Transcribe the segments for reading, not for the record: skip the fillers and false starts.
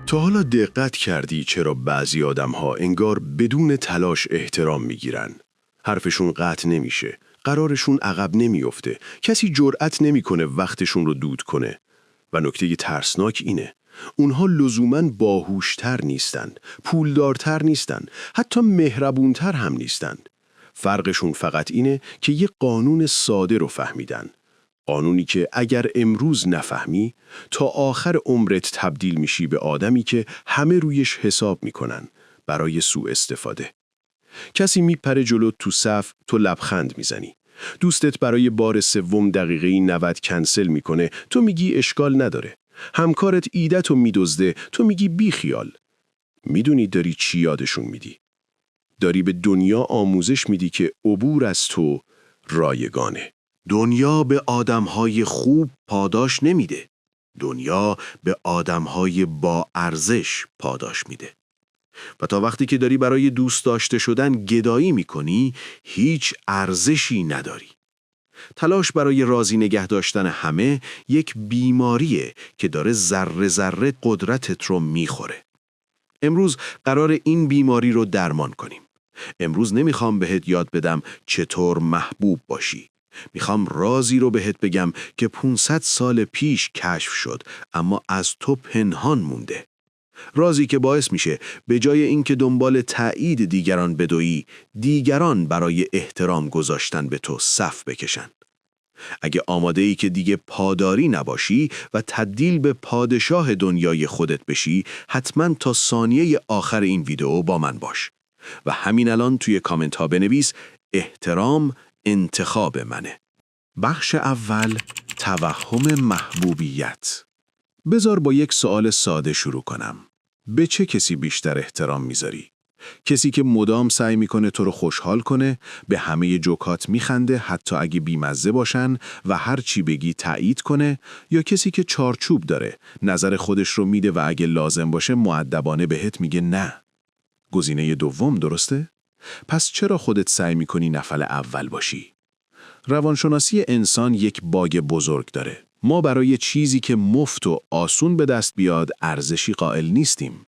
تا حالا دقت کردی چرا بعضی آدم‌ها انگار بدون تلاش احترام میگیرن؟ حرفشون قطع نمیشه، قرارشون عقب نمیفته، کسی جرأت نمیکنه وقتشون رو دود کنه. و نکته ترسناک اینه، اونها لزوماً باهوشتر نیستن، پولدارتر نیستن، حتی مهربونتر هم نیستن. فرقشون فقط اینه که یه قانون ساده رو فهمیدن. قانونی که اگر امروز نفهمی، تا آخر عمرت تبدیل میشی به آدمی که همه رویش حساب میکنن برای سوء استفاده. کسی میپره جلوت تو صف، تو لبخند میزنی. دوستت برای بار سوم دقیقه 90 کنسل میکنه، تو میگی اشکال نداره. همکارت ایده‌تو میدزده، تو میگی بی خیال. میدونی داری چی یادشون میدی؟ داری به دنیا آموزش میدی که عبور از تو رایگانه. دنیا به آدمهای خوب پاداش نمیده. دنیا به آدمهای با ارزش پاداش میده. و تا وقتی که داری برای دوست داشته شدن گدایی میکنی، هیچ ارزشی نداری. تلاش برای راضی نگه داشتن همه یک بیماریه که داره ذره ذره قدرتت رو میخوره. امروز قرار این بیماری رو درمان کنیم. امروز نمیخوام بهت یاد بدم چطور محبوب باشی. میخوام رازی رو بهت بگم که 500 سال پیش کشف شد اما از تو پنهان مونده. رازی که باعث میشه به جای اینکه دنبال تایید دیگران بدویی، دیگران برای احترام گذاشتن به تو صف بکشن. اگه آماده ای که دیگه پاداری نباشی و تبدیل به پادشاه دنیای خودت بشی، حتما تا ثانیه آخر این ویدیو با من باش. و همین الان توی کامنت ها بنویس احترام انتخاب منه. بخش اول، توهم محبوبیت. بذار با یک سوال ساده شروع کنم. به چه کسی بیشتر احترام میذاری؟ کسی که مدام سعی میکنه تو رو خوشحال کنه، به همه جوکات میخنده حتی اگه بیمزه باشن و هر چی بگی تایید کنه، یا کسی که چارچوب داره، نظر خودش رو میده و اگه لازم باشه مؤدبانه بهت میگه نه؟ گزینه دوم درسته؟ پس چرا خودت سعی میکنی نفر اول باشی؟ روانشناسی انسان یک باگ بزرگ داره. ما برای چیزی که مفت و آسون به دست بیاد ارزشی قائل نیستیم.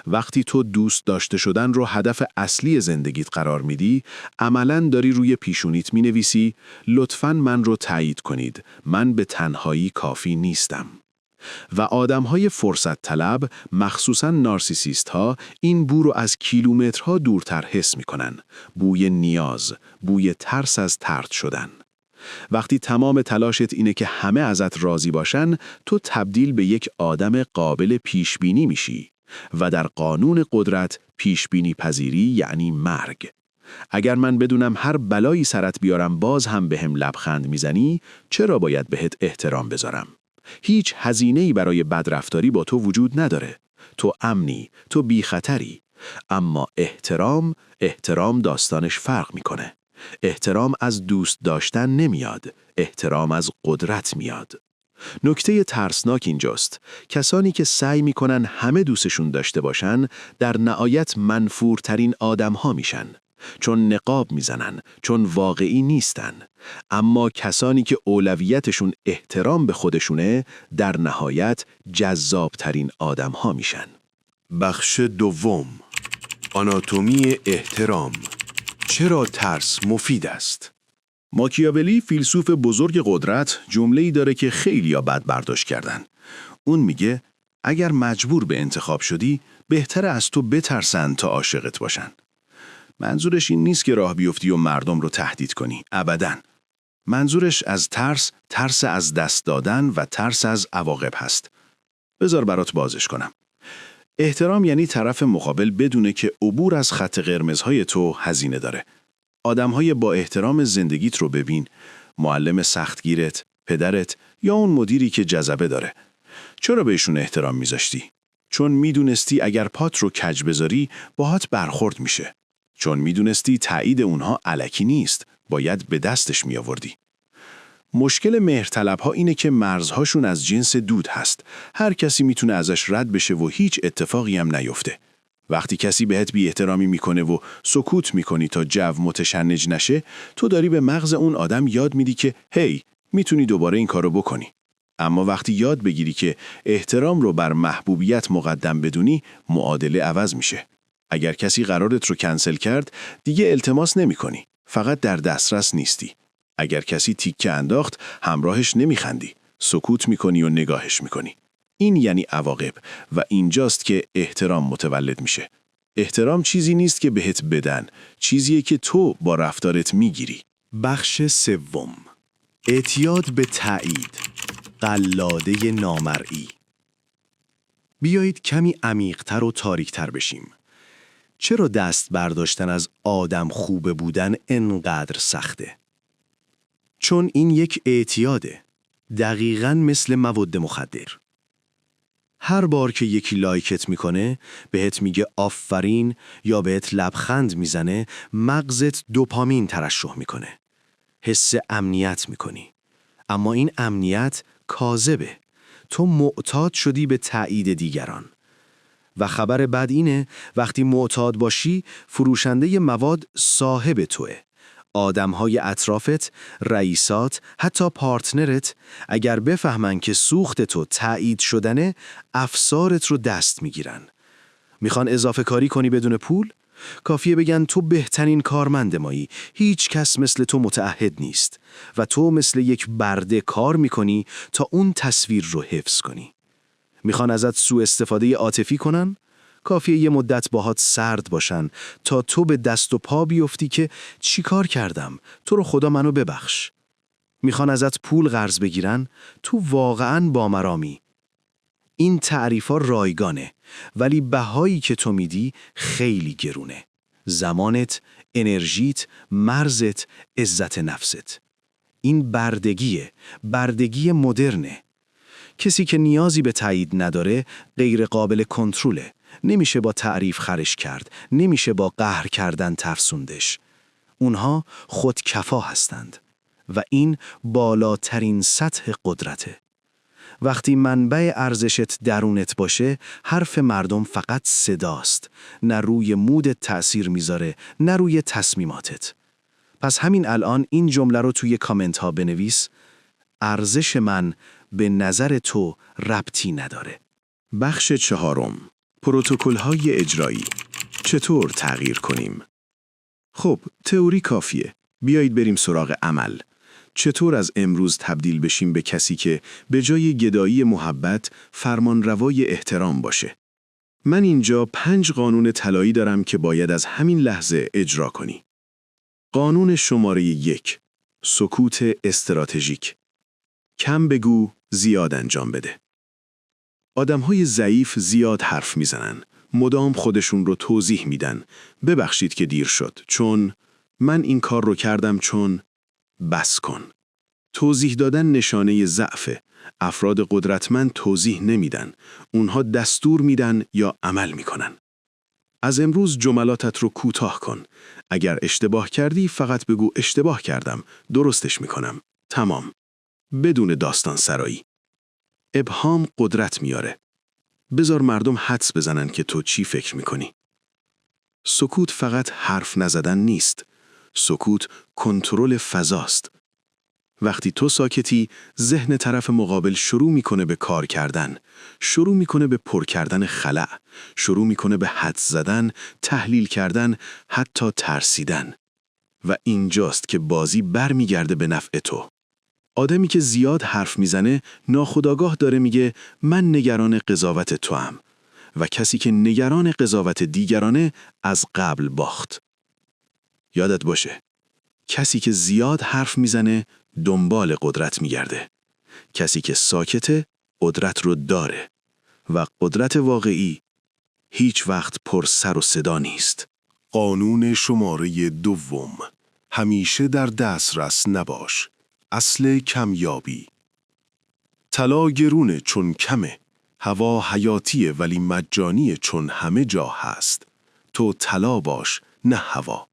وقتی تو دوست داشته شدن رو هدف اصلی زندگیت قرار میدی، عملاً داری روی پیشونیت مینویسی لطفاً من رو تایید کنید، من به تنهایی کافی نیستم. و آدم‌های فرصت طلب، مخصوصاً نارسیسیست ها، این بو رو از کیلومترها دورتر حس میکنن. بوی نیاز، بوی ترس از طرد شدن. وقتی تمام تلاشت اینه که همه ازت راضی باشن، تو تبدیل به یک آدم قابل پیشبینی میشی. و در قانون قدرت پیشبینی پذیری یعنی مرگ. اگر من بدونم هر بلایی سرت بیارم باز هم بهم لبخند میزنی، چرا باید بهت احترام بذارم؟ هیچ هزینه‌ای برای بدرفتاری با تو وجود نداره. تو امنی، تو بی خطری. اما احترام داستانش فرق میکنه. احترام از دوست داشتن نمیاد، احترام از قدرت میاد. نکته ترسناک اینجاست، کسانی که سعی میکنن همه دوستشون داشته باشن، در نهایت منفورترین آدم‌ها میشن. چون نقاب میزنن، چون واقعی نیستن. اما کسانی که اولویتشون احترام به خودشونه، در نهایت جذابترین آدم‌ها میشن. بخش دوم، آناتومی احترام. چرا ترس مفید است؟ ماکیاولی، فیلسوف بزرگ قدرت، جمله‌ای داره که خیلی‌ها بد برداشت کردن. اون میگه اگر مجبور به انتخاب شدی، بهتره از تو بترسن تا عاشقت باشن. منظورش این نیست که راه بیفتی و مردم رو تهدید کنی، ابداً. منظورش از ترس از دست دادن و ترس از عواقب هست. بذار برات بازش کنم. احترام یعنی طرف مقابل بدونه که عبور از خط قرمزهای تو هزینه داره. آدم‌های با احترام زندگیت رو ببین، معلم سختگیرت، پدرت یا اون مدیری که جذبه داره. چرا بهشون احترام میذاشتی؟ چون میدونستی اگر پات رو کج بذاری باهات برخورد میشه. چون میدونستی تایید اونها الکی نیست، باید به دستش میآوردی. مشکل مهرطلب‌ها اینه که مرزهاشون از جنس دود هست. هر کسی میتونه ازش رد بشه و هیچ اتفاقی هم نیفته. وقتی کسی بهت بی احترامی میکنه و سکوت میکنی تا جو متشنج نشه، تو داری به مغز اون آدم یاد میدی که هی، میتونی دوباره این کارو بکنی. اما وقتی یاد بگیری که احترام رو بر محبوبیت مقدم بدونی، معادله عوض میشه. اگر کسی قرارت رو کنسل کرد، دیگه التماس نمی کنی. فقط در دسترس نیستی. اگر کسی تیکه انداخت، همراهش نمیخندی. سکوت میکنی و نگاهش میکنی. این یعنی عواقب و اینجاست که احترام متولد میشه. احترام چیزی نیست که بهت بدن، چیزیه که تو با رفتارت میگیری. بخش سوم، اعتیاد به تایید، قلاده نامرئی. بیایید کمی عمیق‌تر و تاریک‌تر بشیم. چرا دست برداشتن از آدم خوب بودن انقدر سخته؟ چون این یک اعتیاده. دقیقاً مثل مواد مخدر. هر بار که یکی لایکت میکنه، بهت میگه آفرین یا بهت لبخند میزنه، مغزت دوپامین ترشح میکنه. حس امنیت میکنی. اما این امنیت کاذبه. تو معتاد شدی به تایید دیگران. و خبر بد اینه وقتی معتاد باشی، فروشنده مواد صاحب توه. آدم‌های اطرافت، رئیسات، حتی پارتنرت، اگر بفهمن که سوخت تو تایید شدنه، افسارت رو دست میگیرن. میخوان اضافه کاری کنی بدون پول؟ کافیه بگن تو بهترین کارمند مایی، هیچ کس مثل تو متعهد نیست و تو مثل یک برده کار میکنی تا اون تصویر رو حفظ کنی. میخوان ازت سوء استفاده عاطفی کنن؟ کافیه یه مدت باهات سرد باشن تا تو به دست و پا بیفتی که چی کار کردم؟ تو رو خدا منو ببخش. میخوان ازت پول قرض بگیرن؟ تو واقعاً بامرامی. این تعریفا رایگانه، ولی بهایی که تو میدی خیلی گرونه. زمانت، انرژیت، مرزت، عزت نفست. این بردگی مدرنه. کسی که نیازی به تایید نداره غیر قابل کنترله. نمیشه با تعریف خرش کرد، نمیشه با قهر کردن ترسوندش. اونها خودکفا هستند و این بالاترین سطح قدرته. وقتی منبع ارزشت درونت باشه، حرف مردم فقط صداست، نه روی مودت تأثیر میذاره، نه روی تصمیماتت. پس همین الان این جمله رو توی کامنت ها بنویس: ارزش من به نظر تو ربطی نداره. بخش چهارم، پروتکل‌های اجرایی. چطور تغییر کنیم؟ خب، تئوری کافیه. بیایید بریم سراغ عمل. چطور از امروز تبدیل بشیم به کسی که به جای گدایی محبت، فرمانروای احترام باشه؟ من اینجا 5 قانون طلایی دارم که باید از همین لحظه اجرا کنی. قانون شماره 1، سکوت استراتژیک. کم بگو، زیاد انجام بده. آدم‌های ضعیف زیاد حرف میزنن. مدام خودشون رو توضیح میدن. ببخشید که دیر شد، چون من این کار رو کردم، چون بس کن. توضیح دادن نشانه ضعفه. افراد قدرتمند توضیح نمیدن. اونها دستور میدن یا عمل میکنن. از امروز جملاتت رو کوتاه کن. اگر اشتباه کردی فقط بگو اشتباه کردم، درستش میکنم. تمام. بدون داستان سرایی. ابهام قدرت میاره. بذار مردم حدس بزنن که تو چی فکر میکنی. سکوت فقط حرف نزدن نیست. سکوت کنترل فضاست. وقتی تو ساکتی، ذهن طرف مقابل شروع میکنه به کار کردن، شروع میکنه به پر کردن خلأ، شروع میکنه به حدس زدن، تحلیل کردن، حتی ترسیدن. و اینجاست که بازی برمیگرده به نفع تو. آدمی که زیاد حرف میزنه ناخودآگاه داره میگه من نگران قضاوت توام، و کسی که نگران قضاوت دیگرانه از قبل باخت. یادت باشه، کسی که زیاد حرف میزنه دنبال قدرت میگرده. کسی که ساکته قدرت رو داره، و قدرت واقعی هیچ وقت پر سر و صدا نیست. قانون شماره 2، همیشه در دسترس نباش. اصل کمیابی. طلا گرونه چون کمه. هوا حیاتیه ولی مجانیه چون همه جا هست. تو طلا باش، نه هوا.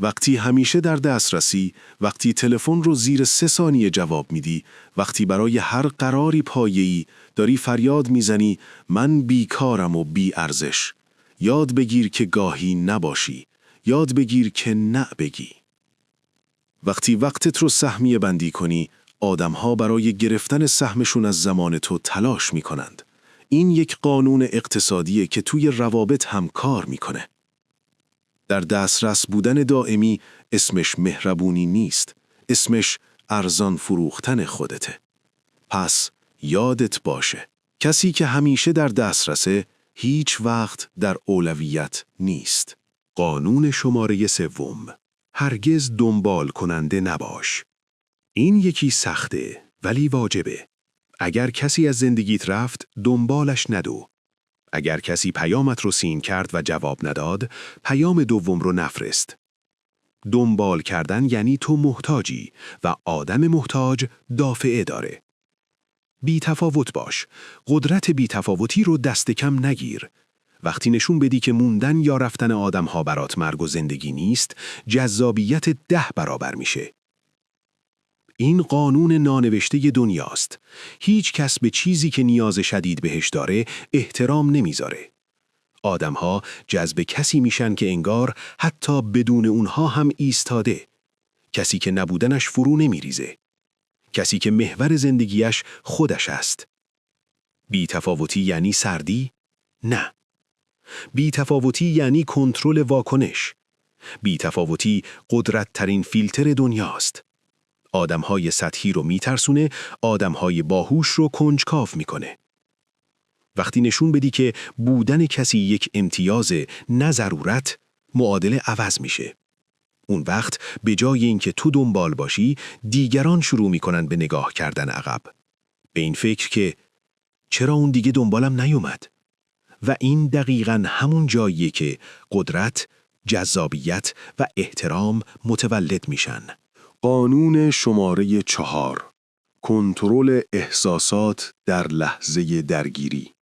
وقتی همیشه در دسترسی، وقتی تلفن رو زیر 3 ثانیه جواب میدی، وقتی برای هر قراری پایه‌ای داری فریاد میزنی من بیکارم و بی ارزش، یاد بگیر که گاهی نباشی. یاد بگیر که نه بگی. وقتی وقتت رو سهمیه بندی کنی، آدم‌ها برای گرفتن سهمشون از زمان تو تلاش می‌کنند. این یک قانون اقتصادیه که توی روابط هم کار می‌کنه. در دسترس بودن دائمی اسمش مهربونی نیست. اسمش ارزان فروختن خودته. پس یادت باشه. کسی که همیشه در دسترسه هیچ وقت در اولویت نیست. قانون شماره 3: هرگز دنبال کننده نباش. این یکی سخته ولی واجبه. اگر کسی از زندگیت رفت دنبالش ندو. اگر کسی پیامت رو سین کرد و جواب نداد، پیام دوم رو نفرست. دنبال کردن یعنی تو محتاجی و آدم محتاج دافعه داره. بی تفاوت باش. قدرت بی تفاوتی رو دست کم نگیر. وقتی نشون بدی که موندن یا رفتن آدم‌ها برات مرگ و زندگی نیست، جذابیت 10 برابر میشه. این قانون نانوشته دنیاست. هیچ کس به چیزی که نیاز شدید بهش داره احترام نمیذاره. آدم‌ها جذب کسی میشن که انگار حتی بدون اونها هم ایستاده. کسی که نبودنش فرو نمیریزه. کسی که محور زندگیش خودش است. بی‌تفاوتی یعنی سردی؟ نه. بی‌تفاوتی یعنی کنترل واکنش. بی‌تفاوتی قدرت‌ترین فیلتر دنیاست. آدم‌های سطحی رو میترسونه، آدم‌های باهوش رو کنجکاو میکنه. وقتی نشون بدی که بودن کسی یک امتیاز نه ضرورت، معادله عوض میشه. اون وقت به جای اینکه تو دنبال باشی، دیگران شروع میکنن به نگاه کردن عقب. به این فکر که چرا اون دیگه دنبالم نیومد؟ و این دقیقاً همون جاییه که قدرت، جذابیت و احترام متولد میشن. قانون شماره 4: کنترل احساسات در لحظه درگیری.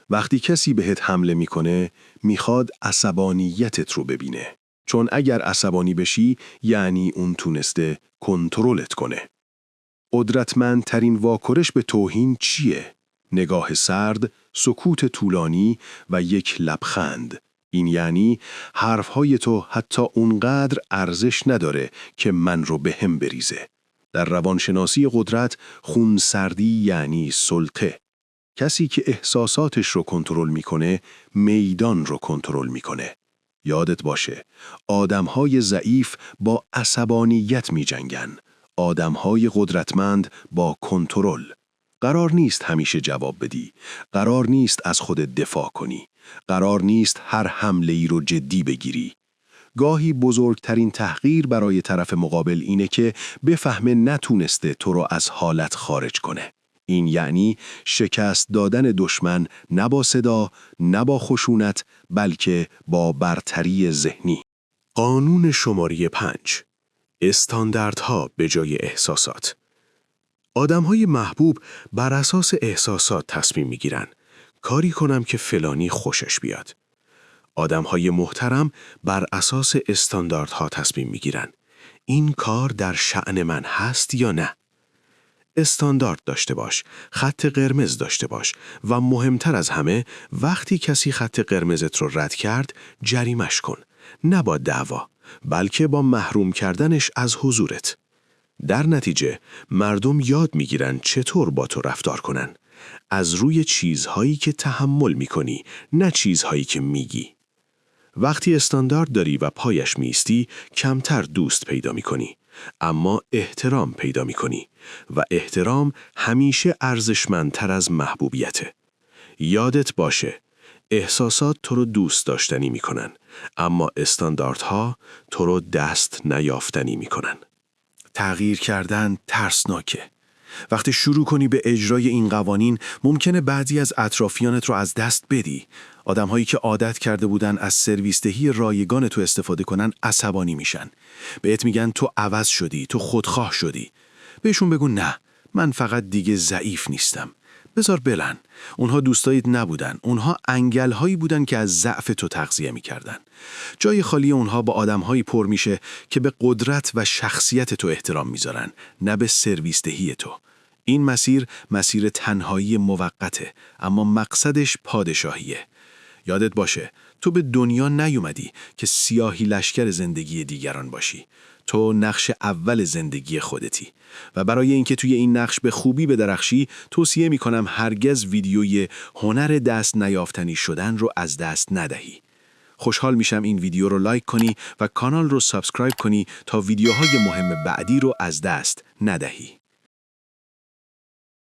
وقتی کسی بهت حمله میکنه، میخواد عصبانیتت رو ببینه. چون اگر عصبانی بشی، یعنی اون تونسته کنترلت کنه. قدرتمندترین واکنش به توهین چیه؟ نگاه سرد، سکوت طولانی و یک لبخند. این یعنی حرفهای تو حتی اونقدر ارزش نداره که من رو به هم بریزه. در روانشناسی قدرت، خونسردی یعنی سلطه. کسی که احساساتش رو کنترل میکنه، میدان رو کنترل میکنه. یادت باشه، آدمهای ضعیف با عصبانیت میجنگن. آدمهای قدرتمند با کنترل. قرار نیست همیشه جواب بدی. قرار نیست از خودت دفاع کنی. قرار نیست هر حمله‌ای رو جدی بگیری. گاهی بزرگترین تحقیر برای طرف مقابل اینه که بفهمه نتونسته تو رو از حالت خارج کنه. این یعنی شکست دادن دشمن نه با صدا، نه با خشونت، بلکه با برتری ذهنی. قانون شماره 5: استانداردها به جای احساسات. آدم‌های محبوب بر اساس احساسات تصمیم می‌گیرن. کاری کنم که فلانی خوشش بیاد. آدم‌های محترم بر اساس استانداردها تصمیم می‌گیرن. این کار در شأن من هست یا نه؟ استاندارد داشته باش، خط قرمز داشته باش و مهمتر از همه، وقتی کسی خط قرمزت رو رد کرد، جریمش کن. نه با دعوا، بلکه با محروم کردنش از حضورت. در نتیجه مردم یاد میگیرن چطور با تو رفتار کنن. از روی چیزهایی که تحمل میکنی، نه چیزهایی که میگی. وقتی استاندارد داری و پایش میستی، کمتر دوست پیدا میکنی. اما احترام پیدا میکنی و احترام همیشه ارزشمندتر از محبوبیته. یادت باشه، احساسات تو رو دوست داشتنی میکنن، اما استانداردها تو رو دست نیافتنی میکنن. تغییر کردن ترسناکه. وقتی شروع کنی به اجرای این قوانین، ممکنه بعضی از اطرافیانت رو از دست بدی. آدم‌هایی که عادت کرده بودن از سرویس‌دهی رایگان تو استفاده کنن عصبانی میشن. بهت میگن تو عوض شدی، تو خودخواه شدی. بهشون بگو نه، من فقط دیگه ضعیف نیستم. بذار بلن. اونها دوستایت نبودن. اونها انگل‌هایی بودن که از ضعف تو تغذیه می‌کردن. جای خالی اونها با آدم‌هایی پر میشه که به قدرت و شخصیت تو احترام میذارن، نه به سرویس دهی تو. این مسیر تنهایی موقته، اما مقصدش پادشاهیه. یادت باشه، تو به دنیا نیومدی که سیاهی لشکر زندگی دیگران باشی. تو نقش اول زندگی خودتی و برای اینکه توی این نقش به خوبی بدرخشی توصیه میکنم هرگز ویدیوی هنر دست نیافتنی شدن رو از دست ندهی. خوشحال میشم این ویدیو رو لایک کنی و کانال رو سابسکرایب کنی تا ویدیوهای مهم بعدی رو از دست ندهی.